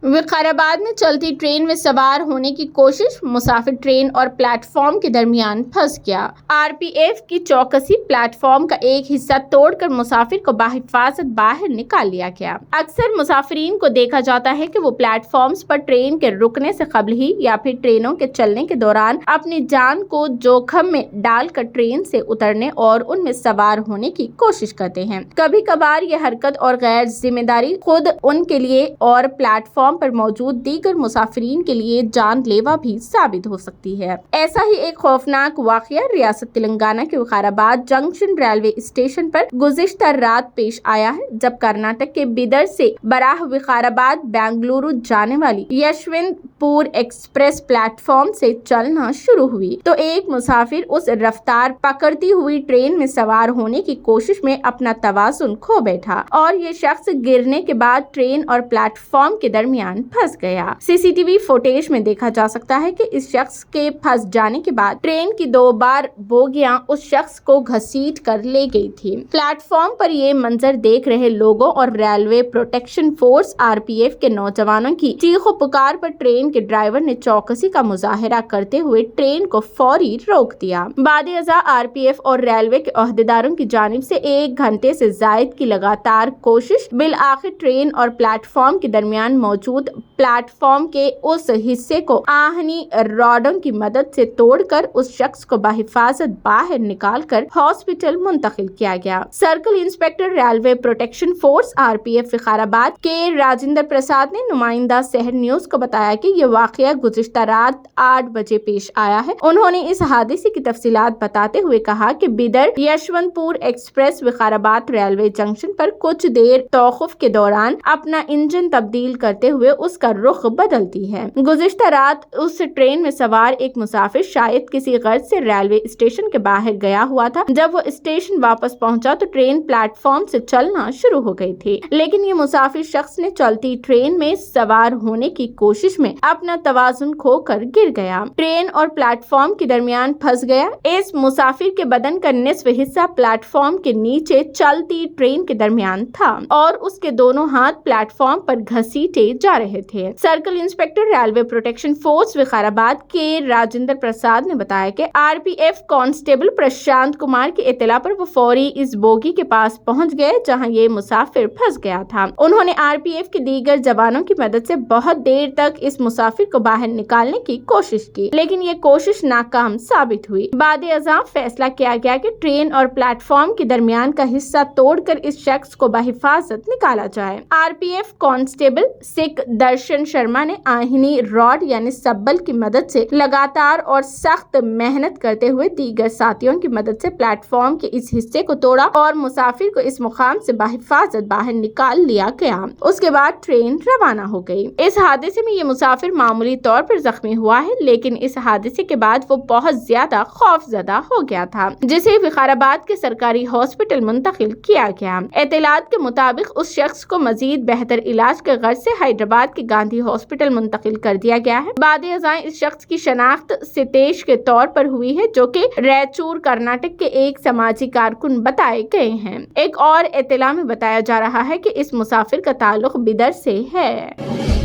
وقارآباد میں چلتی ٹرین میں سوار ہونے کی کوشش، مسافر ٹرین اور پلیٹ فارم کے درمیان پھنس گیا۔ آر پی ایف کی چوکسی، پلیٹ فارم کا ایک حصہ توڑ کر مسافر کو بحفاظت باہر نکال لیا گیا۔ اکثر مسافرین کو دیکھا جاتا ہے کہ وہ پلیٹ فارمز پر ٹرین کے رکنے سے قبل ہی یا پھر ٹرینوں کے چلنے کے دوران اپنی جان کو جوخم میں ڈال کر ٹرین سے اترنے اور ان میں سوار ہونے کی کوشش کرتے ہیں۔ کبھی کبھار یہ حرکت اور غیر ذمہ داری خود ان کے لیے اور پلیٹ فارم پر موجود دیگر مسافرین کے لیے جان لیوا بھی ثابت ہو سکتی ہے۔ ایسا ہی ایک خوفناک واقعہ ریاست تلنگانہ کے وقارآباد جنکشن ریلوے اسٹیشن پر گزشتہ رات پیش آیا ہے، جب کرناٹک کے بیدر سے براہ وقارآباد بنگلورو جانے والی یشونت پور ایکسپریس پلیٹ فارم سے چلنا شروع ہوئی تو ایک مسافر اس رفتار پکڑتی ہوئی ٹرین میں سوار ہونے کی کوشش میں اپنا توازن کھو بیٹھا اور یہ شخص گرنے کے بعد ٹرین اور پلیٹ فارم کے درمیان پھنس گیا۔ سی سی ٹی وی فوٹیج میں دیکھا جا سکتا ہے کہ اس شخص کے پھنس جانے کے بعد ٹرین کی 2 بار بوگیاں اس شخص کو گھسیٹ کر لے گئی تھی۔ پلیٹ فارم پر یہ منظر دیکھ رہے لوگوں اور railway protection force R P F کے نوجوانوں کی چیخ و پکار پر ٹرین کے ڈرائیور نے چوکسی کا مظاہرہ کرتے ہوئے ٹرین کو فوری روک دیا۔ بعد ازاں آر پی ایف اور ریلوے کے عہدیداروں کی جانب سے 1 گھنٹے سے زائد کی لگاتار کوشش بالآخر ٹرین اور پلیٹ فارم کے درمیان موجود پلیٹ فارم کے اس حصے کو آہنی راڈوں کی مدد سے توڑ کر اس شخص کو بحفاظت باہر نکال کر ہاسپٹل منتقل کیا گیا۔ Circle inspector railway protection force R P F Vikarabad کے راجندر پرساد نے نمائندہ شہر نیوز کو بتایا کہ یہ واقعہ گزشتہ رات 8 بجے پیش آیا ہے۔ انہوں نے اس حادثے کی تفصیلات بتاتے ہوئے کہا کہ بیدر یشونت پور ایکسپریس وقارآباد ریلوے جنکشن پر کچھ دیر توقف کے دوران اپنا انجن تبدیل کرتے ہوئے اس کا رخ بدلتی ہے۔ گزشتہ رات اس ٹرین میں سوار ایک مسافر شاید کسی غرض سے ریلوے اسٹیشن کے باہر گیا ہوا تھا۔ جب وہ اسٹیشن واپس پہنچا تو ٹرین پلیٹ فارم سے چلنا شروع ہو گئی تھی، لیکن یہ مسافر شخص نے چلتی ٹرین میں سوار ہونے کی کوشش میں اپنا توازن کھو کر گر گیا، ٹرین اور پلیٹ فارم کے درمیان پھنس گیا۔ اس مسافر کے بدن کا نصف حصہ پلیٹ فارم کے نیچے چلتی ٹرین کے درمیان تھا اور اس کے دونوں ہاتھ پلیٹ فارم پر گھسیٹے جا رہے تھے۔ Circle inspector railway protection force Vikarabad کے راجندر پرساد نے بتایا کہ R P F constable Prashant Kumar کی اطلاع پر وہ فوری اس بوگی کے پاس پہنچ گئے جہاں یہ مسافر پھنس گیا تھا۔ انہوں نے آر پی ایف کے دیگر جوانوں کی مدد سے بہت دیر تک اس مسافر کو باہر نکالنے کی کوشش کی، لیکن یہ کوشش ناکام ثابت ہوئی۔ بعد ازاں فیصلہ کیا گیا کہ ٹرین اور پلیٹ فارم کے درمیان کا حصہ توڑ کر اس شخص کو بحفاظت نکالا جائے۔ آر پی ایف کانسٹیبل سکھ درشن شرما نے آہنی راڈ یعنی سبل کی مدد سے لگاتار اور سخت محنت کرتے ہوئے دیگر ساتھیوں کی مدد سے پلیٹ فارم کے اس حصے کو توڑا اور مسافر کو اس مقام سے بحفاظت باہر نکال لیا گیا۔ اس کے بعد ٹرین روانہ ہو گئی۔ اس حادثے میں یہ مسافر معمولی طور پر زخمی ہوا ہے، لیکن اس حادثے کے بعد وہ بہت زیادہ خوف زدہ ہو گیا تھا، جسے وقارآباد کے سرکاری ہاسپٹل منتقل کیا گیا۔ اطلاعات کے مطابق اس شخص کو مزید بہتر علاج کے غرض سے حیدرآباد کے گاندھی ہاسپٹل منتقل کر دیا گیا ہے۔ بعد ازاں اس شخص کی شناخت ستیش کے طور پر ہوئی ہے، جو کہ رائچور کرناٹک کے ایک سماجی کارکن بتائے گئے ہیں۔ ایک اور اطلاع میں بتایا جا رہا ہے کہ اس مسافر کا تعلق بیدر سے ہے۔